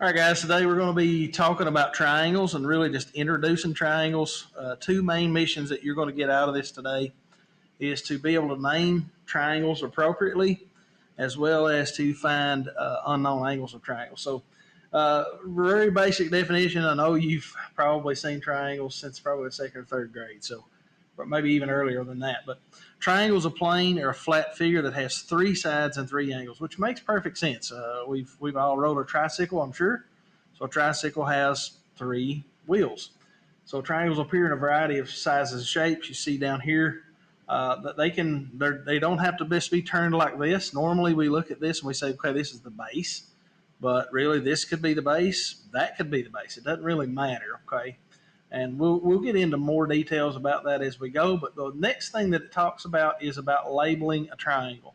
All right, guys, today we're going to be talking about triangles and really just introducing triangles. Two main missions that you're going to get out of this today is to be able to name triangles appropriately as well as to find unknown angles of triangles. So, very basic definition. I know you've probably seen triangles since probably the second or third grade, so or maybe even earlier than that. But triangle is a plane or a flat figure that has three sides and three angles, which makes perfect sense. We've all rode a tricycle, I'm sure. So a tricycle has three wheels. So triangles appear in a variety of sizes and shapes. You see down here that they don't have to just be turned like this. Normally we look at this and we say, okay, this is the base, but really this could be the base, that could be the base. It doesn't really matter, okay? And we'll get into more details about that as we go. But the next thing that it talks about is about labeling a triangle.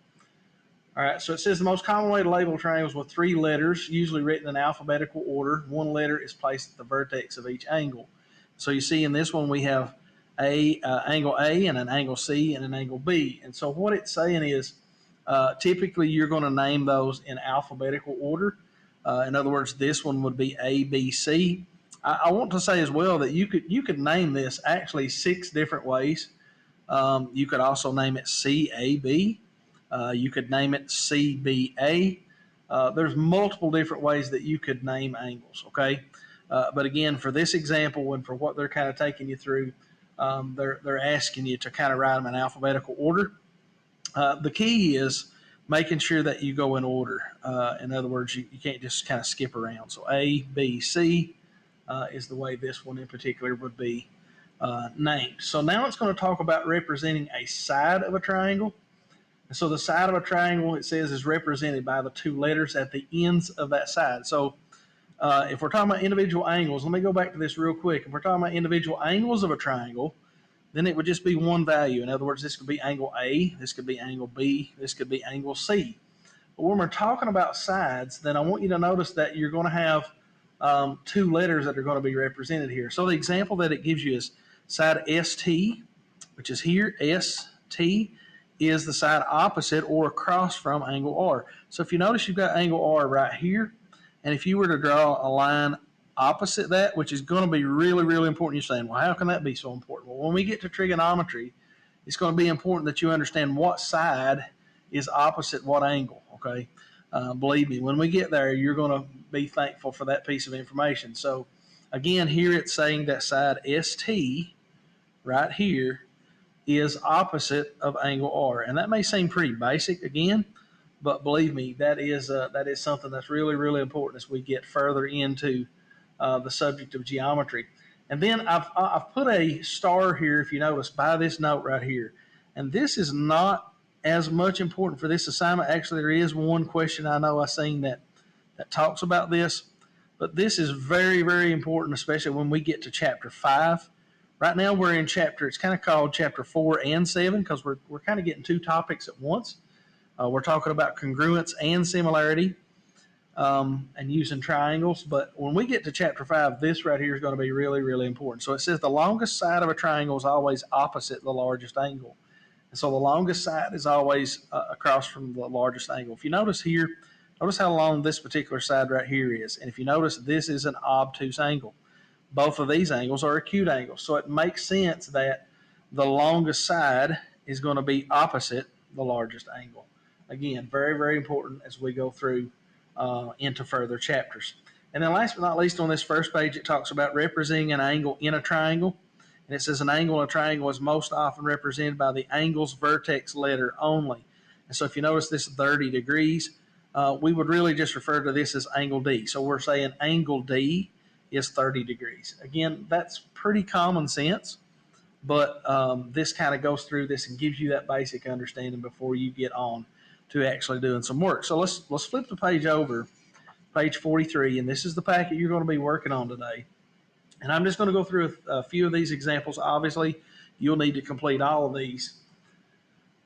All right, so it says the most common way to label triangles with three letters, usually written in alphabetical order. One letter is placed at the vertex of each angle. So you see in this one we have angle A and an angle C and an angle B. And so what it's saying is typically you're going to name those in alphabetical order. In other words, this one would be A, B, C. I want to say as well that you could name this actually six different ways. You could also name it CAB. You could name it CBA. There's multiple different ways that you could name angles. Okay, but again, for this example and for what they're kind of taking you through, they're asking you to kind of write them in alphabetical order. The key is making sure that you go in order. In other words, you can't just kind of skip around. So A, B, C is the way this one in particular would be named. So now it's going to talk about representing a side of a triangle. And so the side of a triangle, it says, is represented by the two letters at the ends of that side. So if we're talking about individual angles, let me go back to this real quick. If we're talking about individual angles of a triangle, then it would just be one value. In other words, this could be angle A, this could be angle B, this could be angle C. But when we're talking about sides, then I want you to notice that you're going to have two letters that are going to be represented here. So the example that it gives you is side ST, which is here, ST is the side opposite or across from angle R. So if you notice, you've got angle R right here, and if you were to draw a line opposite that, which is going to be really, really important, you're saying, well, how can that be so important? Well, when we get to trigonometry, it's going to be important that you understand what side is opposite what angle, okay? Believe me, when we get there, you're going to be thankful for that piece of information. So again, here it's saying that side ST right here is opposite of angle R. And that may seem pretty basic again, but believe me, that is something that's really, really important as we get further into the subject of geometry. And then I've put a star here, if you notice, by this note right here. And this is not as much important for this assignment. Actually, there is one question I know I've seen that talks about this, but this is very, very important, especially when we get to chapter 5. Right now we're in chapter, it's kind of called chapter 4 and 7 because we're kind of getting two topics at once. We're talking about congruence and similarity and using triangles. But when we get to chapter 5, this right here is going to be really, really important. So it says the longest side of a triangle is always opposite the largest angle. And so the longest side is always across from the largest angle. If you notice here, notice how long this particular side right here is. And if you notice, this is an obtuse angle. Both of these angles are acute angles. So it makes sense that the longest side is going to be opposite the largest angle. Again, very, very important as we go through into further chapters. And then last but not least, on this first page, it talks about representing an angle in a triangle. And it says an angle in a triangle is most often represented by the angle's vertex letter only. And so if you notice this 30 degrees, we would really just refer to this as angle D. So we're saying angle D is 30 degrees. Again, that's pretty common sense, but this kind of goes through this and gives you that basic understanding before you get on to actually doing some work. So let's flip the page over, page 43, and this is the packet you're going to be working on today. And I'm just going to go through a few of these examples. Obviously, you'll need to complete all of these.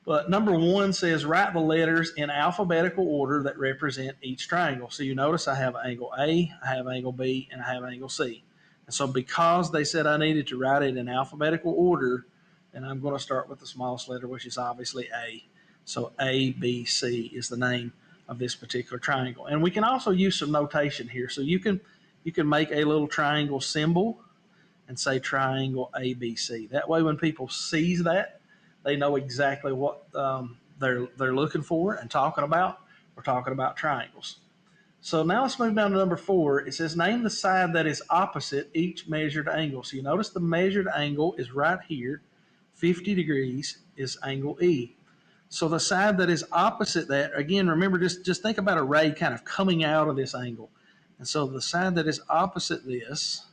But number 1 says write the letters in alphabetical order that represent each triangle. So you notice I have angle A, I have angle B, and I have angle C. And so because they said I needed to write it in alphabetical order, then I'm going to start with the smallest letter, which is obviously A. So A, B, C is the name of this particular triangle. And we can also use some notation here. So you can make a little triangle symbol and say triangle ABC. That way when people sees that, they know exactly what they're looking for and talking about. We're talking about triangles. So now let's move down to number 4. It says name the side that is opposite each measured angle. So you notice the measured angle is right here. 50 degrees is angle E. So the side that is opposite that, again, remember, just think about a ray kind of coming out of this angle. And so the side that is opposite this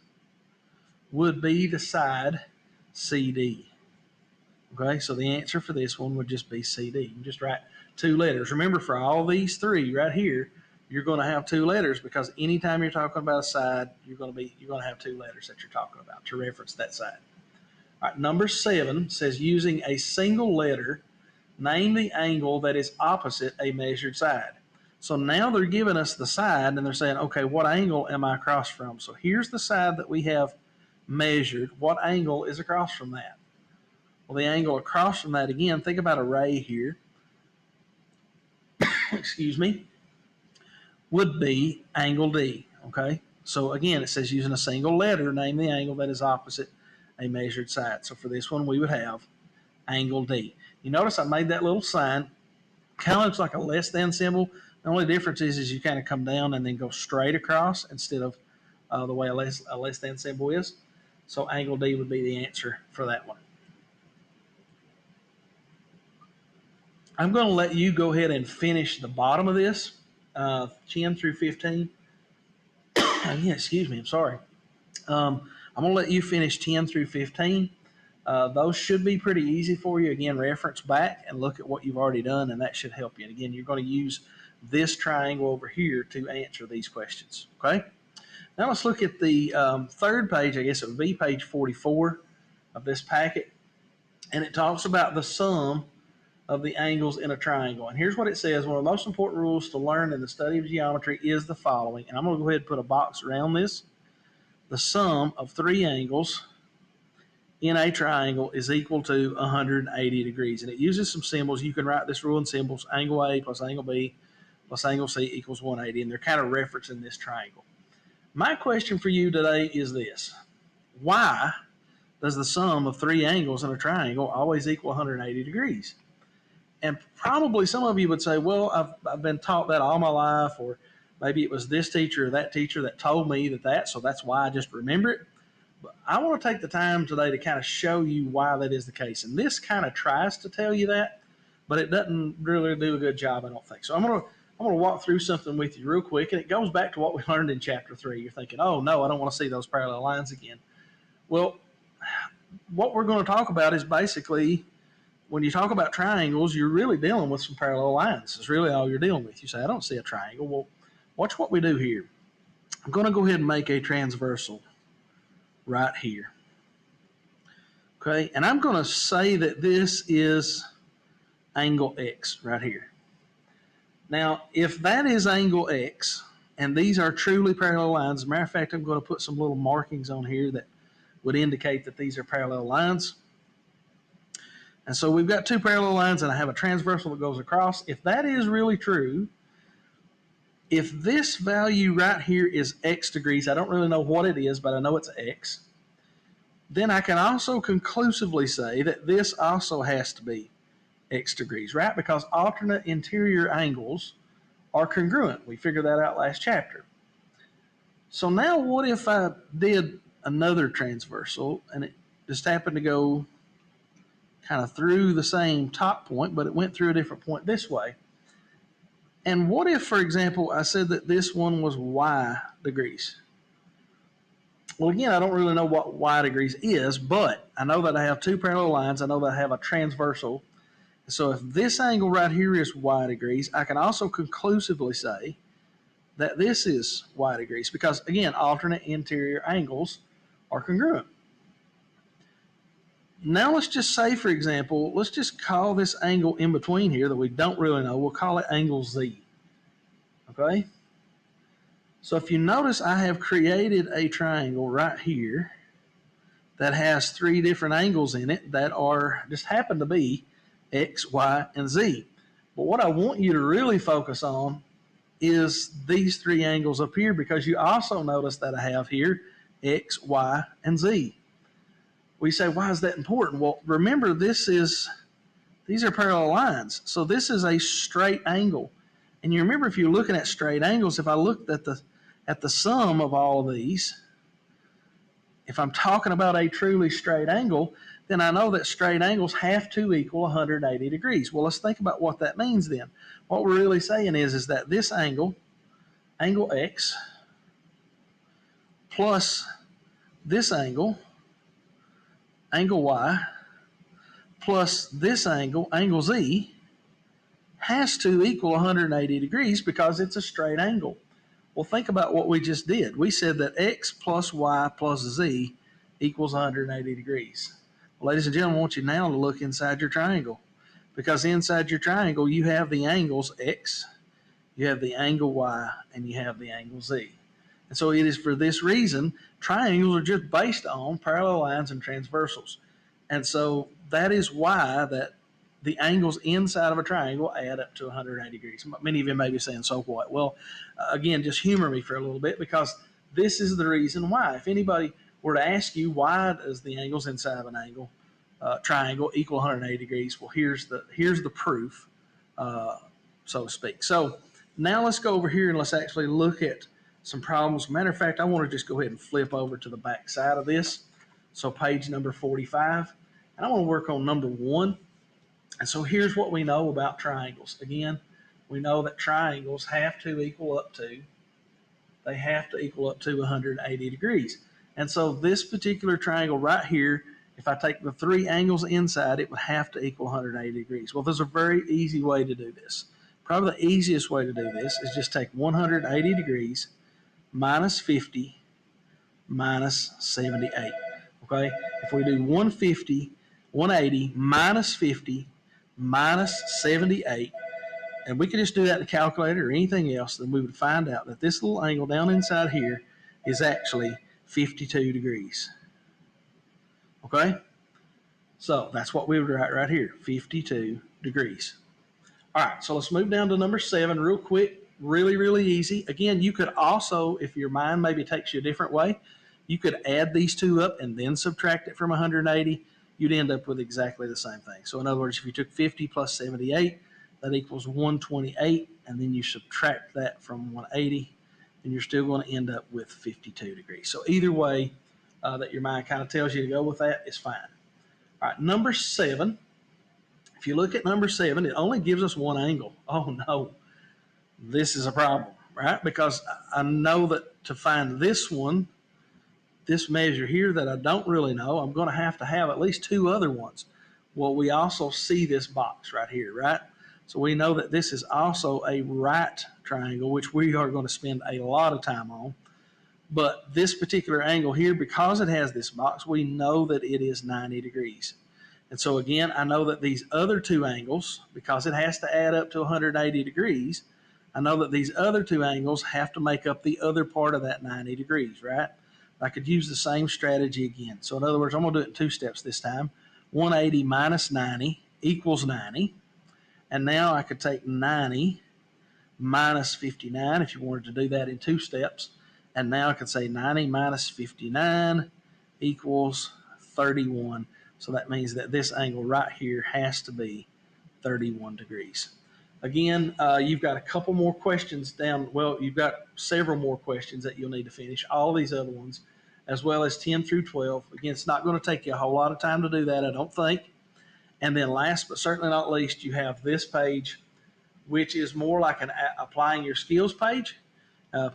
would be the side CD. Okay, so the answer for this one would just be CD. You can just write 2 letters. Remember, for all these 3 right here, you're going to have 2 letters, because anytime you're talking about a side, you're going to have 2 letters that you're talking about to reference that side. All right, number 7 says using a single letter, name the angle that is opposite a measured side. So now they're giving us the side, and they're saying, okay, what angle am I across from? So here's the side that we have measured. What angle is across from that? Well, the angle across from that, again, think about a ray here, excuse me, would be angle D, okay? So again, it says using a single letter, name the angle that is opposite a measured side. So for this one, we would have angle D. You notice I made that little sign. Kind of looks like a less than symbol. The only difference is you kind of come down and then go straight across instead of the way a less than symbol is. So angle D would be the answer for that one. I'm going to let you go ahead and finish the bottom of this, 10 through 15. Yeah, excuse me, I'm sorry. I'm going to let you finish 10 through 15. Those should be pretty easy for you. Again, reference back and look at what you've already done, and that should help you. And again, you're going to use this triangle over here to answer these questions. Okay? Now let's look at the 3rd page. I guess it would be page 44 of this packet. And it talks about the sum of the angles in a triangle. And here's what it says. One of the most important rules to learn in the study of geometry is the following. And I'm going to go ahead and put a box around this. The sum of 3 angles in a triangle is equal to 180 degrees. And it uses some symbols. You can write this rule in symbols. Angle A plus angle B plus angle C equals 180. And they're kind of referencing this triangle. My question for you today is this. Why does the sum of 3 angles in a triangle always equal 180 degrees? And probably some of you would say, well, I've been taught that all my life, or maybe it was this teacher or that teacher that told me that, so that's why I just remember it. But I want to take the time today to kind of show you why that is the case. And this kind of tries to tell you that, but it doesn't really do a good job, I don't think. So I'm going to walk through something with you real quick, and it goes back to what we learned in chapter 3. You're thinking, oh, no, I don't want to see those parallel lines again. Well, what we're going to talk about is basically, when you talk about triangles, you're really dealing with some parallel lines. It's really all you're dealing with. You say, I don't see a triangle. Well, watch what we do here. I'm going to go ahead and make a transversal right here. Okay, and I'm going to say that this is angle X right here. Now, if that is angle X, and these are truly parallel lines, as a matter of fact, I'm going to put some little markings on here that would indicate that these are parallel lines. And so we've got 2 parallel lines, and I have a transversal that goes across. If that is really true, if this value right here is X degrees, I don't really know what it is, but I know it's X, then I can also conclusively say that this also has to be X degrees, right? Because alternate interior angles are congruent. We figured that out last chapter. So now what if I did another transversal, and it just happened to go kind of through the same top point, but it went through a different point this way? And what if, for example, I said that this one was Y degrees? Well, again, I don't really know what Y degrees is, but I know that I have 2 parallel lines. I know that I have a transversal. So if this angle right here is Y degrees, I can also conclusively say that this is Y degrees, because, again, alternate interior angles are congruent. Now let's just say, for example, let's just call this angle in between here that we don't really know. We'll call it angle Z. Okay? So if you notice, I have created a triangle right here that has 3 different angles in it that are just happen to be X, Y, and Z. But what I want you to really focus on is these three angles up here, because you also notice that I have here X, Y, and Z. We say, why is that important? Well, remember, these are parallel lines. So this is a straight angle. And you remember, if you're looking at straight angles, if I looked at the sum of all of these, if I'm talking about a truly straight angle, then I know that straight angles have to equal 180 degrees. Well, let's think about what that means then. What we're really saying is that this angle, angle X, plus this angle, angle Y, plus this angle, angle Z, has to equal 180 degrees because it's a straight angle. Well, think about what we just did. We said that X plus Y plus Z equals 180 degrees. Well, ladies and gentlemen, I want you now to look inside your triangle, because inside your triangle you have the angles X, you have the angle Y, and you have the angle Z. And so it is for this reason triangles are just based on parallel lines and transversals. And so that is why that the angles inside of a triangle add up to 180 degrees. Many of you may be saying, so what? Well, again, just humor me for a little bit, because this is the reason why. If anybody were to ask you, why does the angles inside of an angle triangle equal 180 degrees? Well, here's the proof, so to speak. So now let's go over here and let's actually look at some problems. Matter of fact, I want to just go ahead and flip over to the back side of this. So page number 45. And I want to work on number 1. And so here's what we know about triangles. Again, we know that triangles have to equal up to 180 degrees. And so this particular triangle right here, if I take the three angles inside, it would have to equal 180 degrees. Well, there's a very easy way to do this. Probably the easiest way to do this is just take 180 degrees minus 50 minus 78. Okay? If we do 180 minus 50 minus 78, and we could just do that in the calculator or anything else, then we would find out that this little angle down inside here is actually 52 degrees. Okay? So that's what we would write right here, 52 degrees. All right, so let's move down to number 7 real quick. Really, really easy. Again, you could also, if your mind maybe takes you a different way, you could add these two up and then subtract it from 180. You'd end up with exactly the same thing. So in other words, if you took 50 plus 78, that equals 128, and then you subtract that from 180, and you're still going to end up with 52 degrees. So either way that your mind kind of tells you to go with that is fine. All right, number 7. If you look at number 7, it only gives us one angle. Oh no, this is a problem, right? Because I know that to find this one, this measure here that I don't really know, I'm going to have at least two other ones. Well, we also see this box right here, right? So we know that this is also a right triangle, which we are going to spend a lot of time on. But this particular angle here, because it has this box, we know that it is 90 degrees. And so again, I know that these other two angles, because it has to add up to 180 degrees, I know that these other two angles have to make up the other part of that 90 degrees, right? I could use the same strategy again. So in other words, I'm going to do it in 2 steps this time. 180 minus 90 equals 90. And now I could take 90 minus 59 if you wanted to do that in 2 steps. And now I could say 90 minus 59 equals 31. So that means that this angle right here has to be 31 degrees. Again, you've got a couple more questions down. Well, you've got several more questions that you'll need to finish. All these other ones, as well as 10 through 12. Again, it's not going to take you a whole lot of time to do that, I don't think. And then last but certainly not least, you have this page, which is more like an applying your skills page.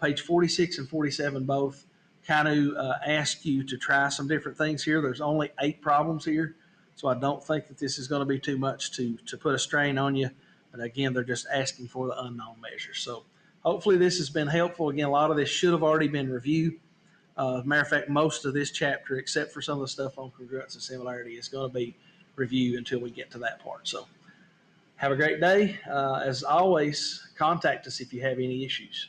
Page 46 and 47 both kind of ask you to try some different things here. There's only 8 problems here, so I don't think that this is going to be too much to put a strain on you. But again, they're just asking for the unknown measures. So hopefully this has been helpful. Again, a lot of this should have already been reviewed. As a matter of fact, most of this chapter, except for some of the stuff on congruence and similarity, is going to be reviewed until we get to that part. So have a great day. As always, contact us if you have any issues.